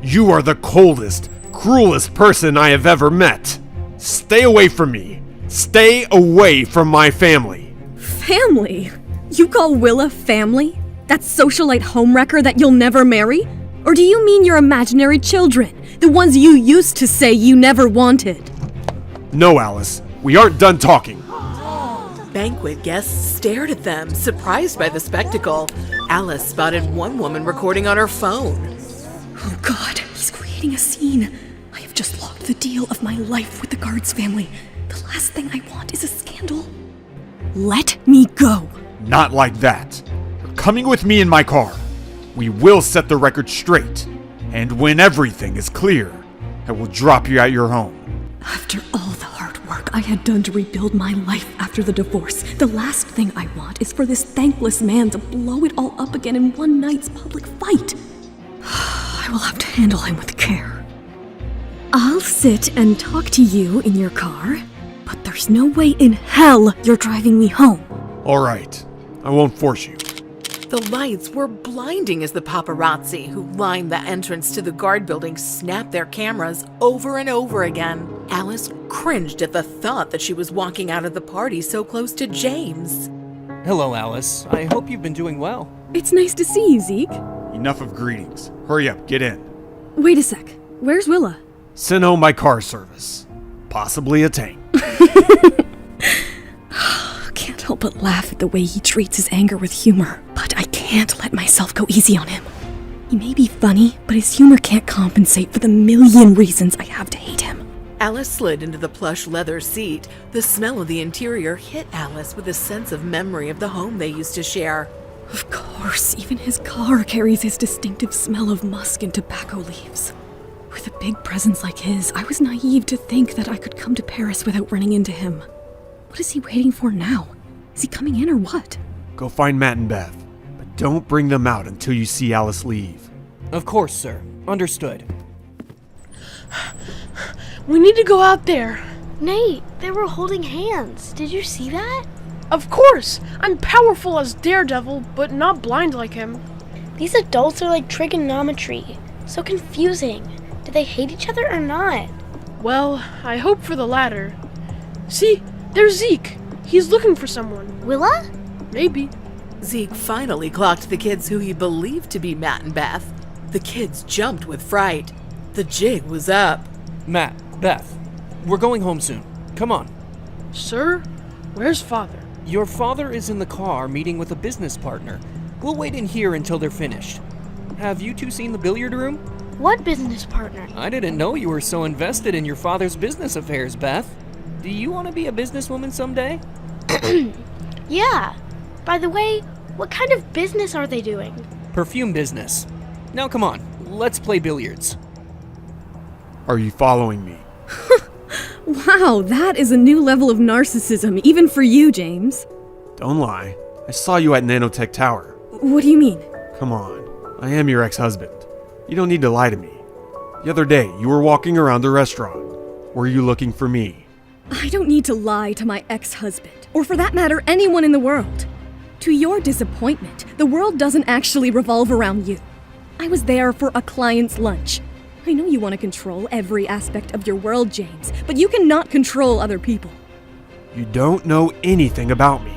You are the coldest, cruelest person I have ever met. Stay away from me. Stay away from my family. Family? You call Willa family? That socialite homewrecker that you'll never marry? Or do you mean your imaginary children? The ones you used to say you never wanted? No, Alice. We aren't done talking. Banquet guests stared at them, surprised by the spectacle. Alice spotted one woman recording on her phone. Oh God, he's creating a scene. I have just locked the deal of my life with the Guards family. The last thing I want is a scandal. Let me go. Not like that. You're coming with me in my car. We will set the record straight. And when everything is clear, I will drop you at your home. After all the hard work I had done to rebuild my life after the divorce, the last thing I want is for this thankless man to blow it all up again in one night's public fight. I will have to handle him with care. I'll sit and talk to you in your car, but there's no way in hell you're driving me home. All right. I won't force you. The lights were blinding as the paparazzi who lined the entrance to the guard building snapped their cameras over and over again. Alice cringed at the thought that she was walking out of the party so close to James. Hello, Alice. I hope you've been doing well. It's nice to see you, Zeke. Enough of greetings. Hurry up, get in. Wait a sec. Where's Willa? Send home my car service. Possibly a tank. Can't help but laugh at the way he treats his anger with humor, but I can't let myself go easy on him. He may be funny, but his humor can't compensate for the million reasons I have to hate him. Alice slid into the plush leather seat. The smell of the interior hit Alice with a sense of memory of the home they used to share. Of course, even his car carries his distinctive smell of musk and tobacco leaves. With a big presence like his, I was naive to think that I could come to Paris without running into him. What is he waiting for now? Is he coming in or what? Go find Matt and Beth, but don't bring them out until you see Alice leave. Of course, sir. Understood. We need to go out there. Nate, they were holding hands. Did you see that? Of course! I'm powerful as Daredevil, but not blind like him. These adults are like trigonometry. So confusing. Do they hate each other or not? Well, I hope for the latter. See, there's Zeke. He's looking for someone. Willa? Maybe. Zeke finally clocked the kids who he believed to be Matt and Beth. The kids jumped with fright. The jig was up. Matt, Beth, we're going home soon. Come on. Sir, where's Father? Your father is in the car meeting with a business partner. We'll wait in here until they're finished. Have you two seen the billiard room? What business partner? I didn't know you were so invested in your father's business affairs, Beth. Do you want to be a businesswoman someday? Yeah. By the way, what kind of business are they doing? Perfume business. Now come on, let's play billiards. Are you following me? Wow, that is a new level of narcissism, even for you, James. Don't lie. I saw you at Nanotech Tower. What do you mean? Come on. I am your ex-husband. You don't need to lie to me. The other day, you were walking around the restaurant. Were you looking for me? I don't need to lie to my ex-husband, or for that matter, anyone in the world. To your disappointment, the world doesn't actually revolve around you. I was there for a client's lunch. I know you want to control every aspect of your world, James, but you cannot control other people. You don't know anything about me.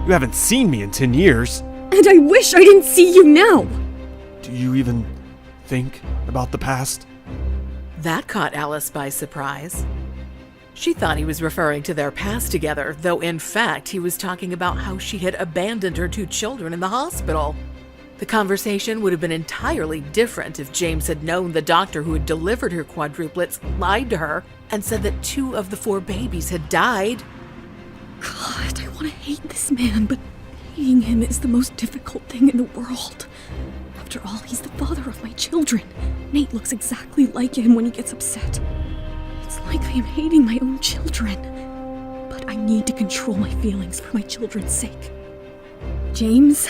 You haven't seen me in 10 years. And I wish I didn't see you now! Do you even think about the past? That caught Alice by surprise. She thought he was referring to their past together, though in fact he was talking about how she had abandoned her two children in the hospital. The conversation would have been entirely different if James had known the doctor who had delivered her quadruplets lied to her and said that 2 of the 4 babies had died. God, I want to hate this man, but hating him is the most difficult thing in the world. After all, he's the father of my children. Nate looks exactly like him when he gets upset. It's like I am hating my own children. But I need to control my feelings for my children's sake. James,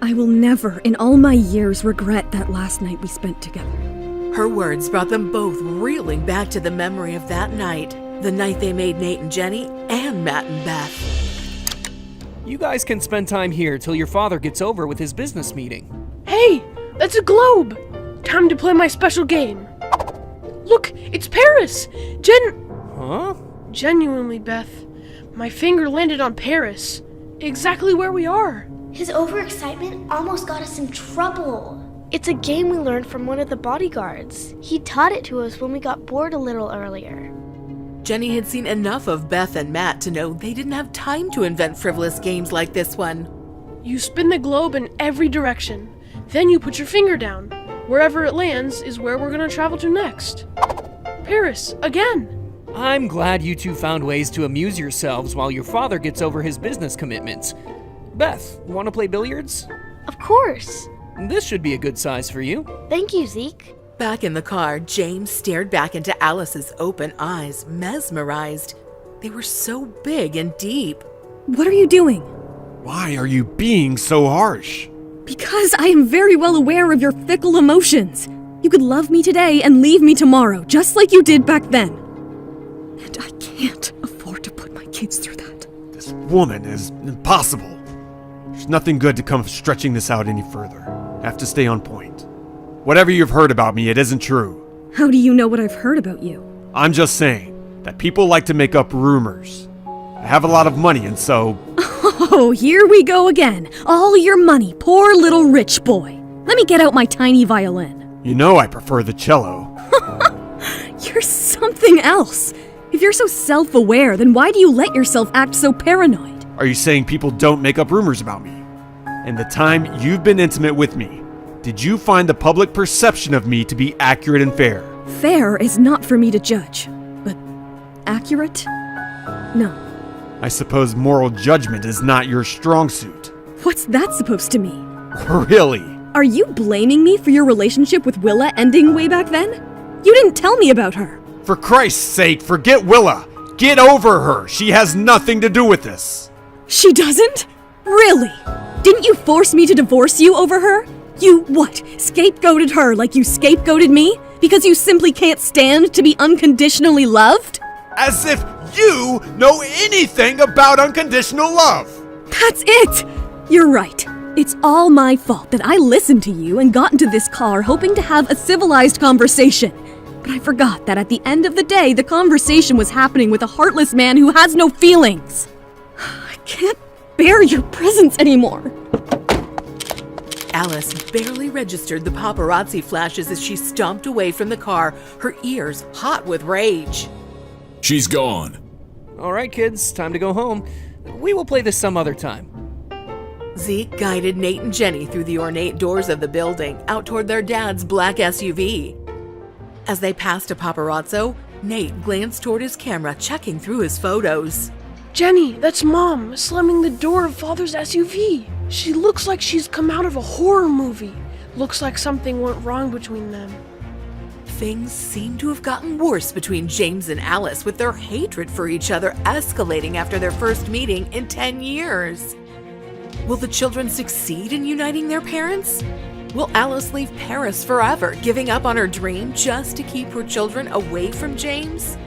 I will never in all my years regret that last night we spent together. Her words brought them both reeling back to the memory of that night, the night they made Nate and Jenny and Matt and Beth. You guys can spend time here till your father gets over with his business meeting. Hey, that's a globe! Time to play my special game. Look, it's Paris! Huh? Genuinely, Beth. My finger landed on Paris. Exactly where we are. His overexcitement almost got us in trouble. It's a game we learned from one of the bodyguards. He taught it to us when we got bored a little earlier. Jenny had seen enough of Beth and Matt to know they didn't have time to invent frivolous games like this one. You spin the globe in every direction. Then you put your finger down. Wherever it lands is where we're gonna travel to next. Paris, again. I'm glad you two found ways to amuse yourselves while your father gets over his business commitments. Beth, want to play billiards? Of course. This should be a good size for you. Thank you, Zeke. Back in the car, James stared back into Alice's open eyes, mesmerized. They were so big and deep. What are you doing? Why are you being so harsh? Because I am very well aware of your fickle emotions. You could love me today and leave me tomorrow, just like you did back then. And I can't afford to put my kids through that. This woman is impossible. There's nothing good to come of stretching this out any further. I have to stay on point. Whatever you've heard about me, it isn't true. How do you know what I've heard about you? I'm just saying that people like to make up rumors. I have a lot of money, and so... Oh, here we go again. All your money, poor little rich boy. Let me get out my tiny violin. You know I prefer the cello. You're something else. If you're so self-aware, then why do you let yourself act so paranoid? Are you saying people don't make up rumors about me? In the time you've been intimate with me, did you find the public perception of me to be accurate and fair? Fair is not for me to judge, but accurate? No. I suppose moral judgment is not your strong suit. What's that supposed to mean? Really? Are you blaming me for your relationship with Willa ending way back then? You didn't tell me about her. For Christ's sake, forget Willa. Get over her. She has nothing to do with this. She doesn't? Really? Didn't you force me to divorce you over her? You, what, scapegoated her like you scapegoated me? Because you simply can't stand to be unconditionally loved? As if you know anything about unconditional love. That's it! You're right. It's all my fault that I listened to you and got into this car hoping to have a civilized conversation. But I forgot that at the end of the day, the conversation was happening with a heartless man who has no feelings. I can't bear your presence anymore. Alice barely registered the paparazzi flashes as she stomped away from the car, her ears hot with rage. She's gone. All right, kids, time to go home. We will play this some other time. Zeke guided Nate and Jenny through the ornate doors of the building, out toward their dad's black SUV. As they passed a paparazzo, Nate glanced toward his camera, checking through his photos. Jenny, that's Mom, slamming the door of Father's SUV. She looks like she's come out of a horror movie. Looks like something went wrong between them. Things seem to have gotten worse between James and Alice, with their hatred for each other escalating after their first meeting in 10 years. Will the children succeed in uniting their parents? Will Alice leave Paris forever, giving up on her dream just to keep her children away from James?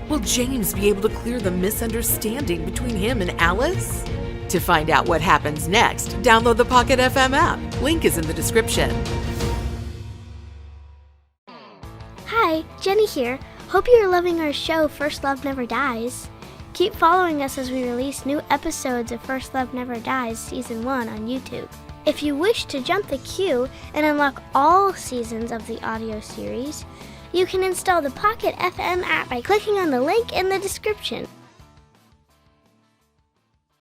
Will James be able to clear the misunderstanding between him and Alice? To find out what happens next, download the Pocket FM app. Link is in the description. Hi, Jenny here. Hope you're loving our show, First Love Never Dies. Keep following us as we release new episodes of First Love Never Dies Season 1 on YouTube. If you wish to jump the queue and unlock all seasons of the audio series, you can install the Pocket FM app by clicking on the link in the description.